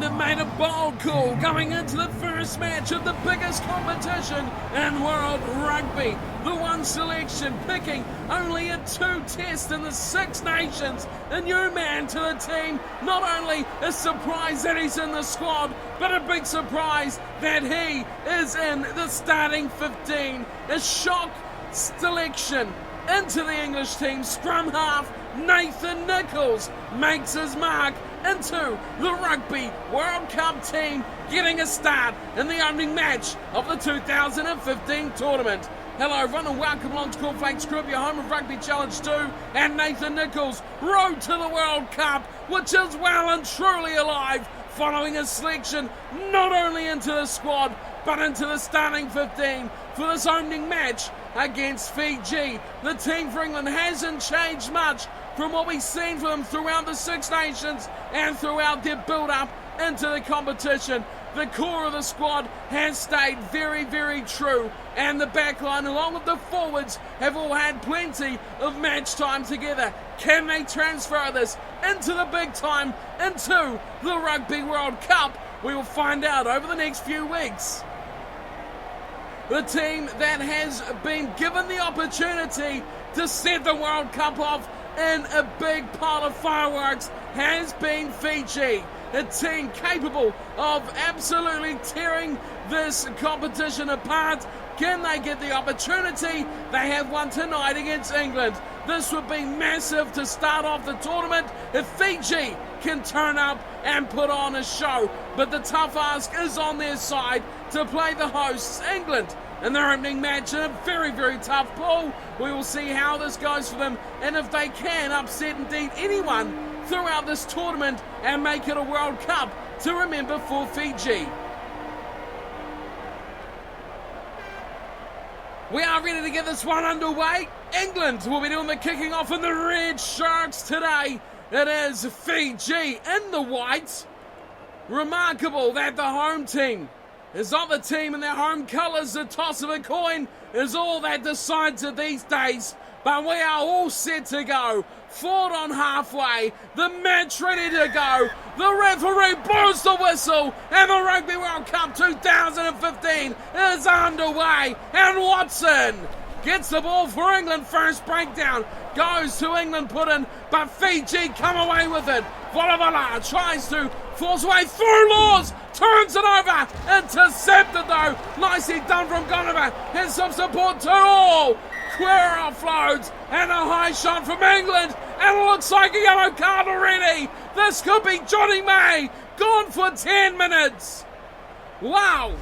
England have made a bold call going into the first match of the biggest competition in world rugby. The one selection picking only a 2 test in the Six Nations. A new man to the team. Not only a surprise that he's in the squad, but a big surprise that he is in the starting 15. A shock selection into the English team. Scrum half Nathan Nicholls makes his mark into the Rugby World Cup team, getting a start in the opening match of the 2015 tournament. Hello everyone and welcome along to Cornflakes Group, your home of Rugby Challenge 2 and Nathan Nicholls' road to the World Cup, which is well and truly alive, following his selection not only into the squad but into the starting 15 for this opening match against Fiji. The team for England hasn't changed much from what we've seen from them throughout the Six Nations and throughout their build-up into the competition. The core of the squad has stayed very, very true, and the backline along with the forwards have all had plenty of match time together. Can they transfer this into the big time, into the Rugby World Cup? We will find out over the next few weeks. The team that has been given the opportunity to set the World Cup off in a big pile of fireworks has been Fiji. A team capable of absolutely tearing this competition apart. Can they get the opportunity? They have one tonight against England. This would be massive to start off the tournament if Fiji can turn up and put on a show. But the tough ask is on their side to play the hosts, England, in their opening match in a very, very tough pool. We will see how this goes for them and if they can upset indeed anyone throughout this tournament and make it a World Cup to remember for Fiji. We are ready to get this one underway. England will be doing the kicking off in the Red Sharks today. It is Fiji in the white. Remarkable that the home team is not the team in their home colours. The toss of a coin is all that decides it these days. But we are all set to go. Forward on halfway. The match ready to go. The referee blows the whistle. And the Rugby World Cup 2015 is underway. And Watson gets the ball for England. First breakdown goes to England put in. But Fiji come away with it. Vola tries to force away through Laws. Turns it over. Intercepted though. Nicely done from Gonover. Here's some support to all. Clear offloads and a high shot from England, and it looks like a yellow card already. This could be Johnny May, gone for 10 minutes. Wow,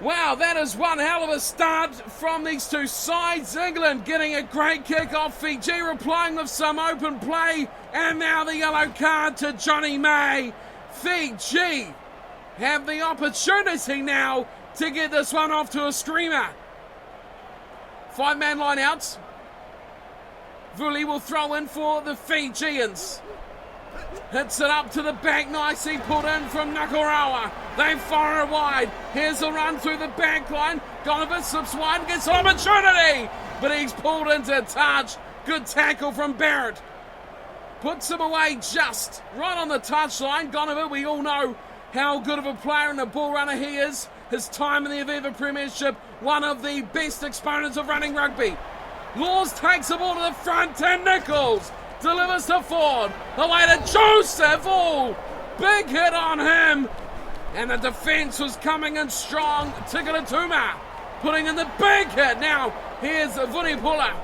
that is one hell of a start from these two sides. England getting a great kick off, Fiji replying with some open play, and now the yellow card to Johnny May. Fiji have the opportunity now to get this one off to a screamer. 5-man line out. Vuli will throw in for the Fijians. Hits it up to the back, nicely put in from Nakarawa. They fire it wide. Here's a run through the back line. Gonover slips wide and gets an opportunity. But he's pulled into touch. Good tackle from Barrett. Puts him away just right on the touchline. Gonover, we all know how good of a player and a ball runner he is. His time in the Aviva Premiership, one of the best exponents of running rugby. Laws takes the ball to the front and Nicholls delivers to Ford. Away to Joseph. Oh, big hit on him. And the defence was coming in strong. Tikaratuma putting in the big hit. Now here's Vunipula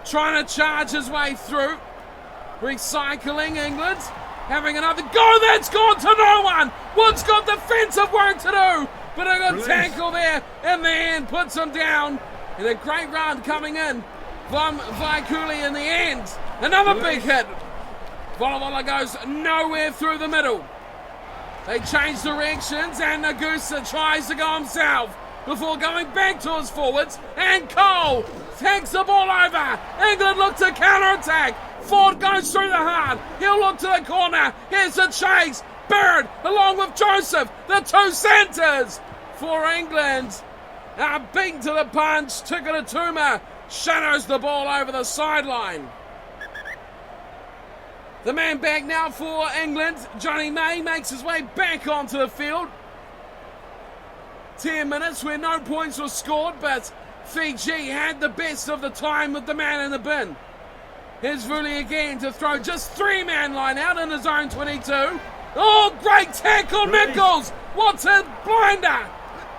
trying to charge his way through. Recycling England. Having another go, that's gone to no one. Wood's got defensive work to do, but a good tackle there in the end puts him down. And a great run coming in from Vaikuli in the end. Another big hit. Vola goes nowhere through the middle. They change directions and Nagusa tries to go himself before going back to his forwards. And Cole takes the ball over. England look to counter-attack. Ford goes through the heart. He'll look to the corner. Here's the chase. Bird along with Joseph. The two centres for England are beaten to the punch. Tikaratuma shadows the ball over the sideline. The man back now for England. Johnny May makes his way back onto the field. 10 minutes where no points were scored, but Fiji had the best of the time with the man in the bin. Here's Vuli again to throw just 3-man line out in his own 22. Oh, great tackle, Nicholls! What a blinder!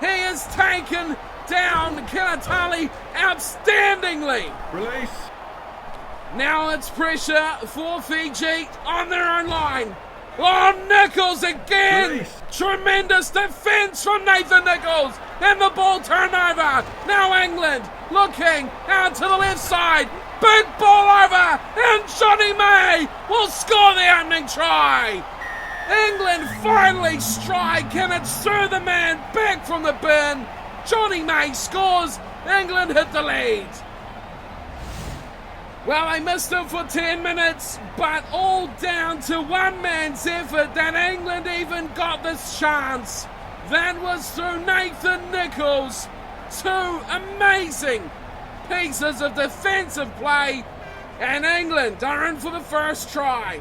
He has taken down Kinatali outstandingly. Release. Now it's pressure for Fiji on their own line. Oh, Nicholls again! Release. Tremendous defence from Nathan Nicholls. And the ball turnover. Now England looking out to the left side. Big ball over. And Johnny May will score the opening try. England finally strike, and it's through the man back from the bin. Johnny May scores. England hit the lead. Well, they missed him for 10 minutes, but all down to one man's effort that England even got this chance. That was through Nathan Nicholls. 2 amazing pieces of defensive play, and England are in for the first try.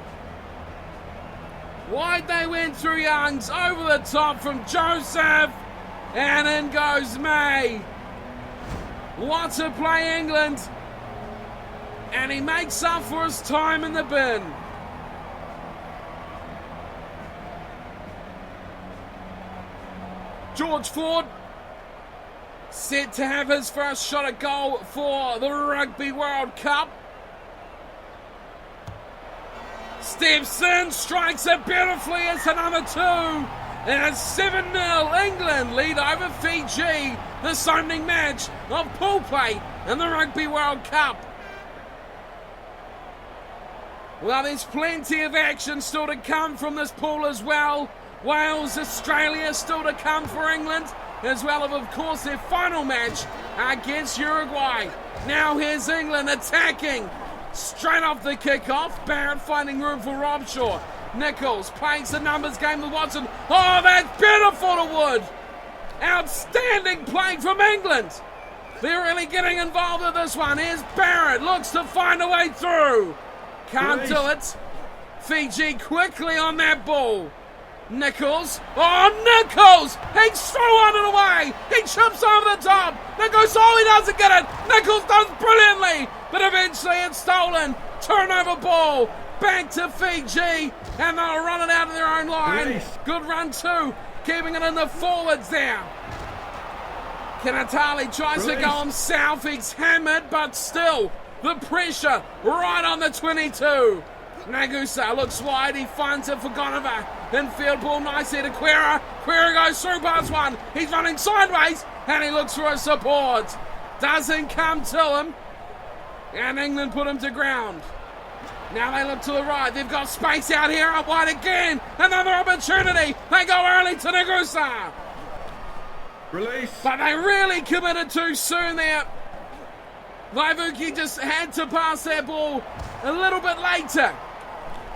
Wide they went through Youngs, over the top from Joseph, and in goes May. What a play, England. And he makes up for his time in the bin. George Ford set to have his first shot at goal for the Rugby World Cup. Steps in, strikes it beautifully. It's another 2. And it's 7-0. England lead over Fiji. This opening match of pool play in the Rugby World Cup. Well, there's plenty of action still to come from this pool as well. Wales, Australia still to come for England, as well as, of course, their final match against Uruguay. Now here's England attacking. Straight off the kickoff, Barrett finding room for Robshaw. Nicholls plays the numbers game with Watson. Oh, that's beautiful to Wood. Outstanding play from England. They're really getting involved in this one. Here's Barrett, looks to find a way through. Can't do it. Fiji quickly on that ball. Nicholls. Oh, Nicholls! He's throwing it away. He chips over the top. Nicholls, oh, he doesn't get it. Nicholls does brilliantly, but eventually it's stolen. Turnover ball. Back to Fiji, and they'll run it out of their own line. Nice. Good run too, keeping it in the forwards there. Kinatali tries to go himself. He's hammered, but still, the pressure right on the 22. Nagusa looks wide, he finds it for Gonover. Infield ball nicely to Quera. Quera goes through past one. He's running sideways, and he looks for his support. Doesn't come to him, and England put him to ground. Now they look to the right. They've got space out here, up wide again. Another opportunity. They go early to Nagusa. Release. But they really committed too soon there. Vaivuki just had to pass that ball a little bit later.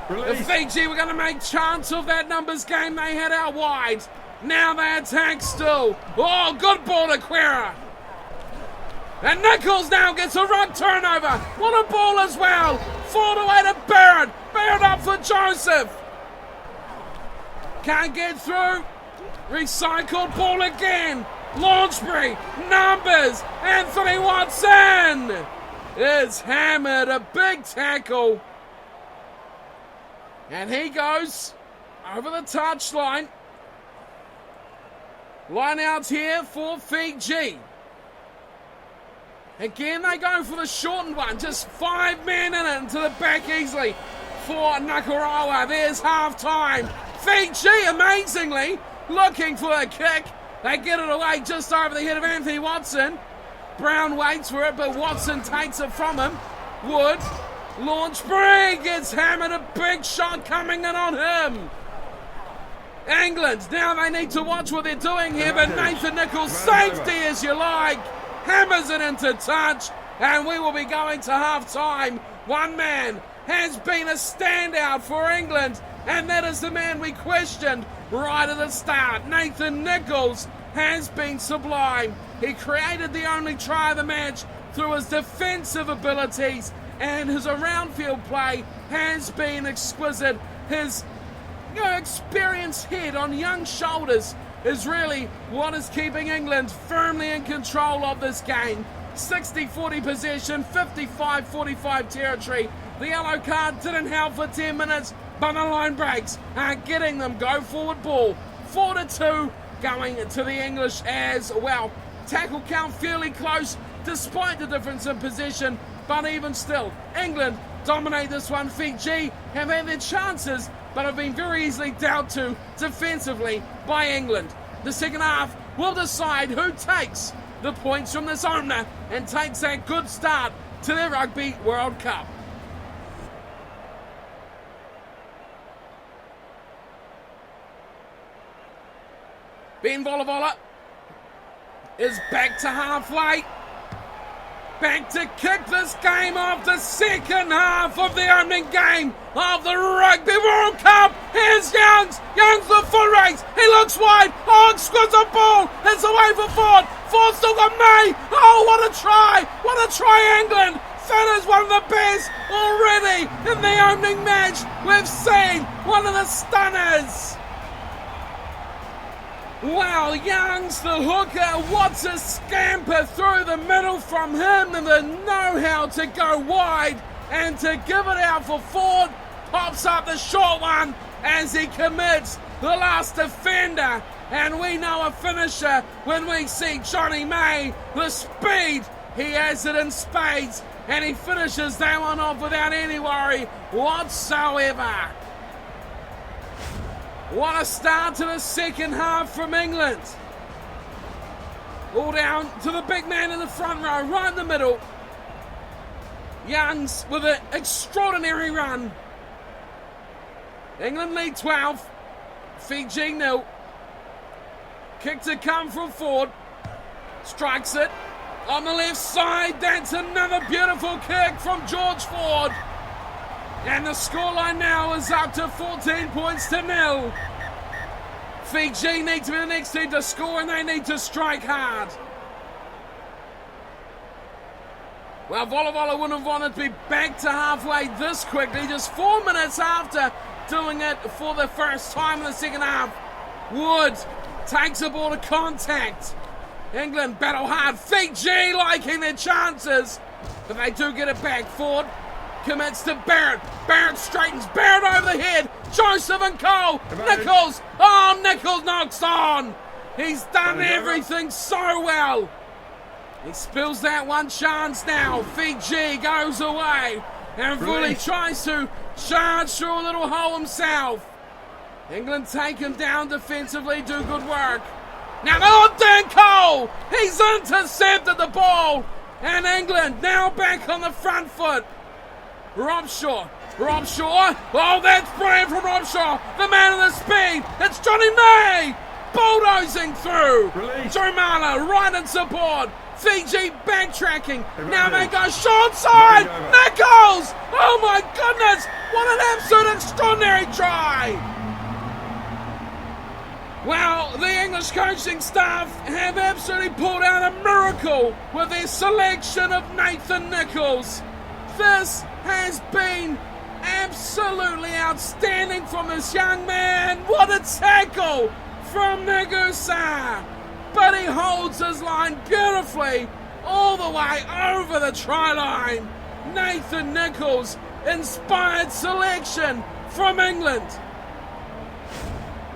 If Fiji were going to make chance of that numbers game, they had out wide. Now they attack still. Oh, good ball to Quera. And Nicholls now gets a rug turnover. What a ball as well. 4 away to Barrett. Barrett up for Joseph. Can't get through. Recycled ball again. Launchbury, numbers, Anthony Watson is hammered, a big tackle. And he goes over the touchline. Line out here for Fiji. Again, they go for the shortened one. Just 5 men in it into the back easily for Nakarawa. There's half-time. Fiji, amazingly, looking for a kick. They get it away just over the head of Anthony Watson. Brown waits for it, but Watson takes it from him. Wood, Launchbury gets hammered. A big shot coming in on him. England, now they need to watch what they're doing here, but Nathan Nicholls, safety as you like, hammers it into touch, and we will be going to half-time. One man has been a standout for England, and that is the man we questioned right at the start. Nathan Nicholls has been sublime. He created the only try of the match through his defensive abilities, and his around field play has been exquisite. His experienced head on young shoulders is really what is keeping England firmly in control of this game. 60-40 possession, 55-45 territory. The yellow card didn't help for 10 minutes, but the line breaks are getting them go forward ball. 4-2 going to the English as well. Tackle count fairly close despite the difference in possession, but even still, England dominate this one. Fiji have had their chances, but have been very easily dealt to defensively by England. The second half will decide who takes the points from this opener and takes that good start to the Rugby World Cup. Ben Volavola is back to halfway. Back to kick this game off, the second half of the opening game of the Rugby World Cup. Here's Youngs. Youngs the foot race. He looks wide. Oh, exquisite ball. It's away for Ford. Ford still got May. Oh, what a try. What a try, England. That is one of the best already in the opening match. We've seen one of the stunners. Wow, Youngs, the hooker, what's a scamper through the middle from him, and the know-how to go wide and to give it out for Ford. Pops up the short one as he commits the last defender, and we know a finisher when we see Johnny May. The speed, he has it in spades, and he finishes that one off without any worry whatsoever. What a start to the second half from England. All down to the big man in the front row, right in the middle. Youngs with an extraordinary run. England lead 12. Fiji 0. Kick to come from Ford. Strikes it on the left side. That's another beautiful kick from George Ford. And the scoreline now is up to 14 points to 0. Fiji need to be the next team to score, and they need to strike hard. Well, Volavola wouldn't have wanted to be back to halfway this quickly, just 4 minutes after doing it for the first time in the second half. Wood takes the ball to contact. England battle hard. Fiji liking their chances, but they do get it back. Ford commits to Barrett. Barrett straightens. Barrett over the head. Joseph and Cole. Nicholls. Oh, Nicholls knocks on. He's done everything so well. He spills that one chance now. Fiji goes away. And Fully tries to charge through a little hole himself. England take him down defensively. Do good work. Now, oh, Dan Cole. He's intercepted the ball. And England now back on the front foot. Robshaw. Oh, that's brilliant from Robshaw. The man of the speed. It's Johnny May. Bulldozing through. Jomala right in support. Fiji backtracking. Now they go short side. Nicholls. Oh my goodness. What an absolute extraordinary try. Well, the English coaching staff have absolutely pulled out a miracle with their selection of Nathan Nicholls. This has been absolutely outstanding from this young man. What a tackle from Nagusa. But he holds his line beautifully all the way over the try line. Nathan Nicholls, inspired selection from England.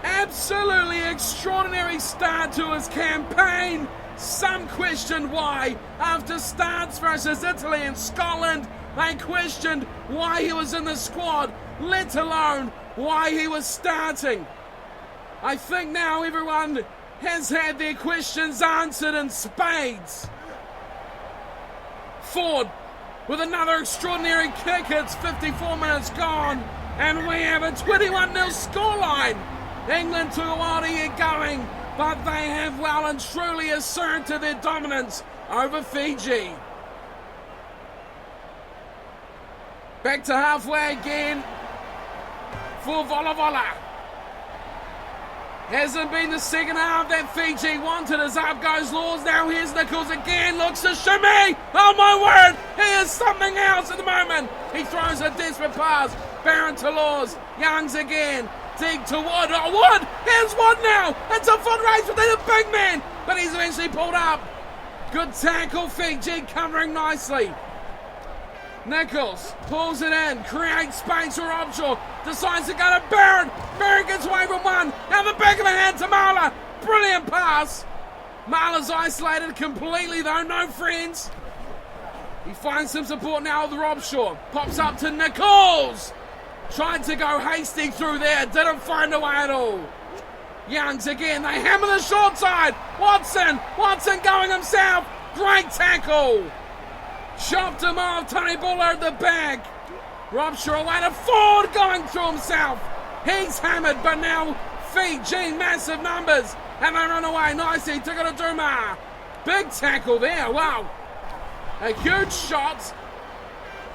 Absolutely extraordinary start to his campaign. Some questioned why, after starts versus Italy and Scotland, they questioned why he was in the squad, let alone why he was starting. I think now everyone has had their questions answered in spades. Ford with another extraordinary kick. It's 54 minutes gone, and we have a 21-0 scoreline. England took a while to get going, but they have well and truly asserted their dominance over Fiji. Back to halfway again for Volavola. Hasn't been the second half that Fiji wanted as up goes Laws. Now here's Nicholls again, looks to shimmy. Oh my word, he is something else at the moment. He throws a desperate pass. Barron to Laws, Youngs again. Deep to Wood, oh Wood, here's Wood now. It's a foot race within a big man, but he's eventually pulled up. Good tackle, Fiji covering nicely. Nicholls pulls it in, creates space for Robshaw, decides to go to Barron. Barron gets away from one. Now the back of the hand to Marler. Brilliant pass. Marler's isolated completely though, no friends. He finds some support now with Robshaw. Pops up to Nicholls. Tried to go hasty through there, didn't find a way at all. Youngs again, they hammer the short side. Watson going himself. Great tackle. Chopped him off, Tony Bullard at the back. Robshaw away to Ford going through himself. He's hammered, but now Fiji, massive numbers. And they run away nicely. Took it to Duma. Big tackle there, wow. A huge shot.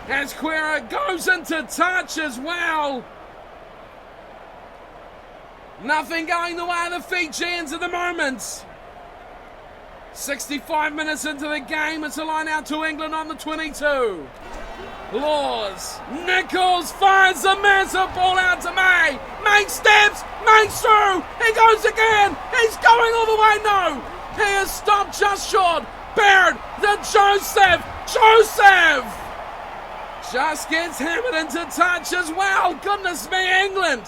As Quera goes into touch as well. Nothing going the way of the Fijians at the moment. 65 minutes into the game, it's a line out to England on the 22. Laws, Nicholls fires a massive ball out to May. May steps, May's through, he goes again, he's going all the way, no. He is stopped just short. Baird, the Joseph just gets hammered into touch as well. Goodness me, England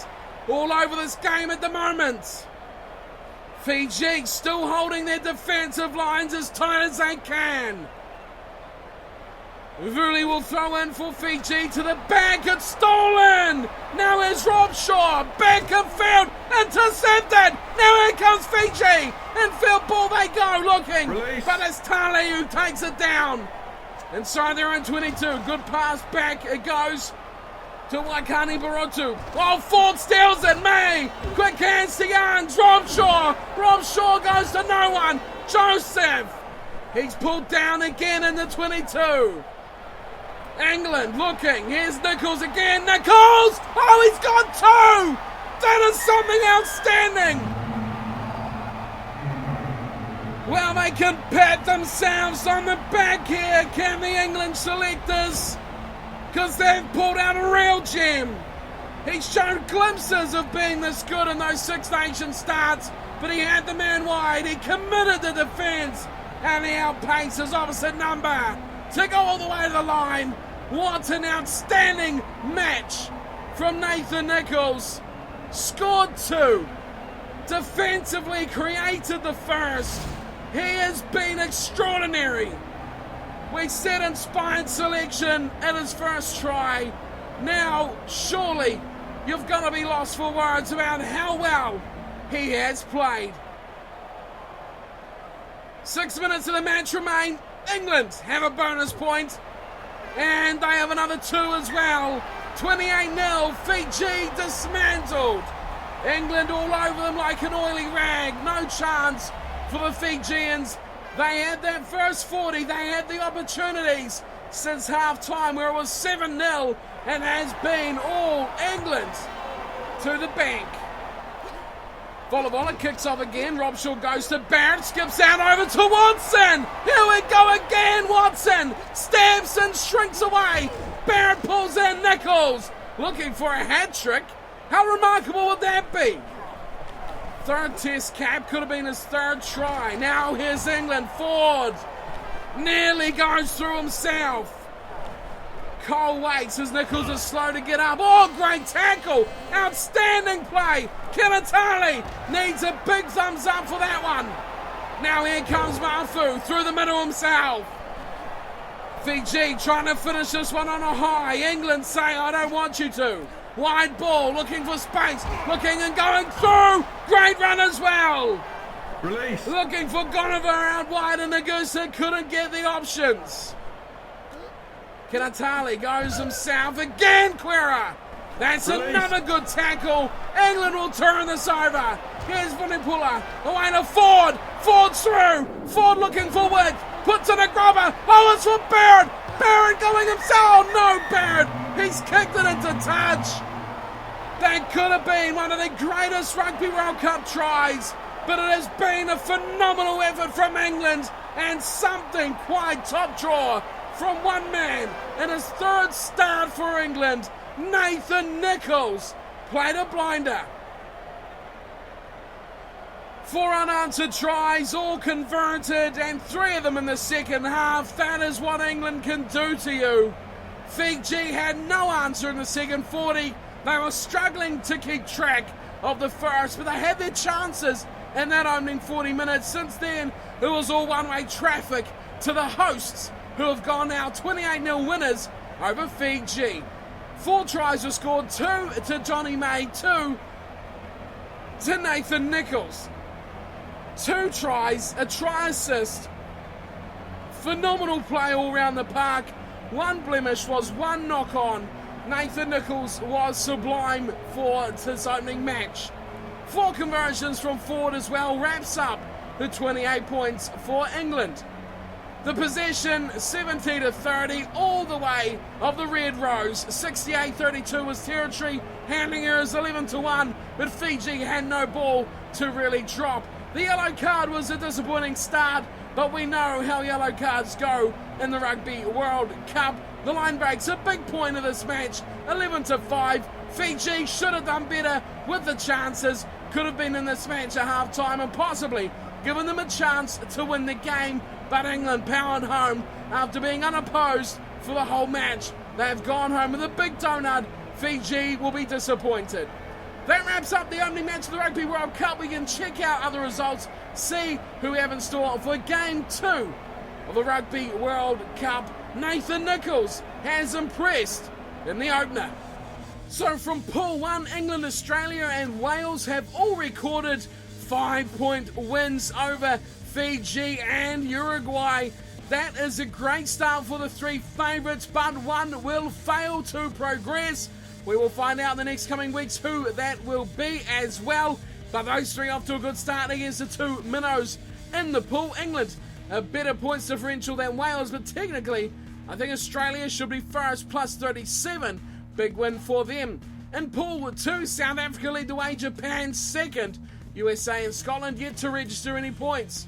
all over this game at the moment. Fiji still holding their defensive lines as tight as they can. Vuli will throw in for Fiji to the back. It's stolen. Now here's Robshaw. Back of field. Intercepted. Now here comes Fiji. Infield ball they go looking. Release. But it's Tali who takes it down. Inside their own 22. Good pass back. It goes to Waikani Barotu. Oh, Ford steals it. May. Quick hands to Youngs. Robshaw goes to no one. Joseph. He's pulled down again in the 22. England looking. Here's Nicholls again. Nicholls! Oh, he's got two! That is something outstanding! Well, they can pat themselves on the back here, can the England selectors? Because they've pulled out a real gem. He's shown glimpses of being this good in those Six Nations starts, but he had the man wide. He committed the defence, and he outpaced his opposite number to go all the way to the line. What an outstanding match from Nathan Nicholls. Scored two. Defensively created the first. He has been extraordinary. We said inspired selection at his first try. Now, surely, you've got to be lost for words about how well he has played. 6 minutes of the match remain. England have a bonus point, and they have another two as well. 28-0, Fiji dismantled. England all over them like an oily rag. No chance for the Fijians. They had that first 40. They had the opportunities since half-time where it was 7-0 and has been all England to the bank. Volavola kicks off again. Robshaw goes to Barrett, skips out over to Watson. Here we go again. Watson stamps and shrinks away. Barrett pulls in. Nicholls looking for a hat trick. How remarkable would that be? Third test cap, could have been his third try. Now here's England. Ford nearly goes through himself. Cole waits as Nicholls is slow to get up. Oh, great tackle. Outstanding play. Kinatali needs a big thumbs up for that one. Now here comes Mafu through the middle himself. Fiji trying to finish this one on a high. England say, I don't want you to. Wide ball, looking for space. Looking and going through. Great run as well. Release. Looking for Gonover out wide, and Nagusa couldn't get the options. Kinatali goes himself again, Quera. That's Release. Another good tackle. England will turn this over. Here's Vunipula. Away to Ford. Ford through. Ford looking for width. Puts in a grubber. Oh, it's for Baird. Baird going himself. No, Baird. He's kicked it into touch. That could have been one of the greatest Rugby World Cup tries, but it has been a phenomenal effort from England and something quite top drawer from one man in his third start for England. Nathan Nicholls played a blinder. 4 unanswered tries, all converted, and 3 of them in the second half. That is what England can do to you. Fiji had no answer in the second 40. They were struggling to keep track of the first, but they had their chances in that opening 40 minutes. Since then, it was all one-way traffic to the hosts, who have gone now 28-0 winners over Fiji. 4 tries were scored, 2 to Johnny May, 2 to Nathan Nicholls. 2 tries, a try assist. Phenomenal play all round the park. 1 blemish was 1 knock-on. Nathan Nicholls was sublime for his opening match. 4 conversions from forward as well wraps up the 28 points for England. The possession 70-30 all the way of the Red Rose. 68-32 was territory. Handling errors 11-1, but Fiji had no ball to really drop. The yellow card was a disappointing start, but we know how yellow cards go in the Rugby World Cup. The line breaks a big point of this match, 11-5. Fiji should have done better with the chances. Could have been in this match at half-time and possibly given them a chance to win the game, but England powered home after being unopposed for the whole match. They've gone home with a big donut. Fiji will be disappointed. That wraps up the opening match of the Rugby World Cup. We can check out other results, see who we have in store for Game 2 of the Rugby World Cup. Nathan Nicholls has impressed in the opener. So from Pool 1, England, Australia and Wales have all recorded 5-point wins over Fiji and Uruguay. That is a great start for the 3 favourites, but one will fail to progress. We will find out in the next coming weeks who that will be as well. But those 3 off to a good start against the 2 minnows in the pool. England, a better points differential than Wales, but technically, I think Australia should be first, plus 37. Big win for them. In Pool 2, South Africa lead the way, Japan second. USA and Scotland yet to register any points.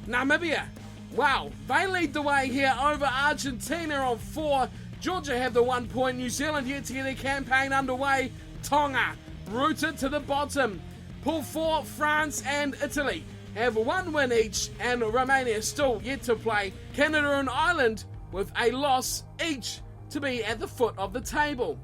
Namibia, wow, they lead the way here over Argentina on 4. Georgia have the 1 point. New Zealand yet to get their campaign underway. Tonga rooted to the bottom. Pool 4, France and Italy have 1 win each, and Romania still yet to play. Canada and Ireland with a loss each to be at the foot of the table.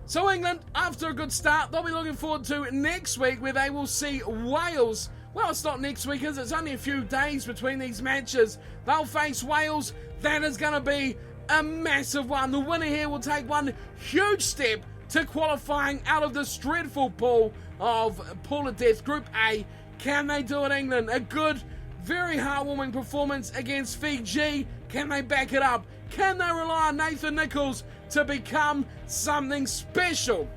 So England, after a good start, they'll be looking forward to next week where they will see Wales. Well, it's not next week, as it's only a few days between these matches. They'll face Wales. That is going to be a massive one. The winner here will take one huge step to qualifying out of this dreadful pool of Pool of Death, Group A. Can they do it, England? A good, very heartwarming performance against Fiji. Can they back it up? Can they rely on Nathan Nicholls to become something special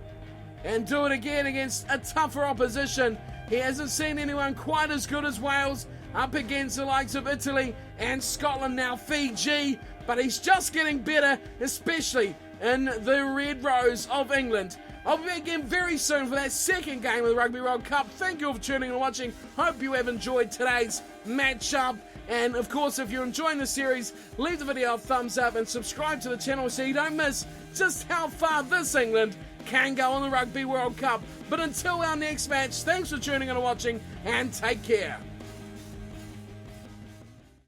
and do it again against a tougher opposition? He hasn't seen anyone quite as good as Wales up against the likes of Italy and Scotland, now Fiji, but he's just getting better, especially in the Red Rose of England. I'll be back again very soon for that second game of the Rugby World Cup. Thank you all for tuning and watching. Hope you have enjoyed today's matchup. And of course, if you're enjoying the series, leave the video a thumbs up and subscribe to the channel so you don't miss just how far this England can go in the Rugby World Cup. But until our next match, thanks for tuning in and watching, and take care.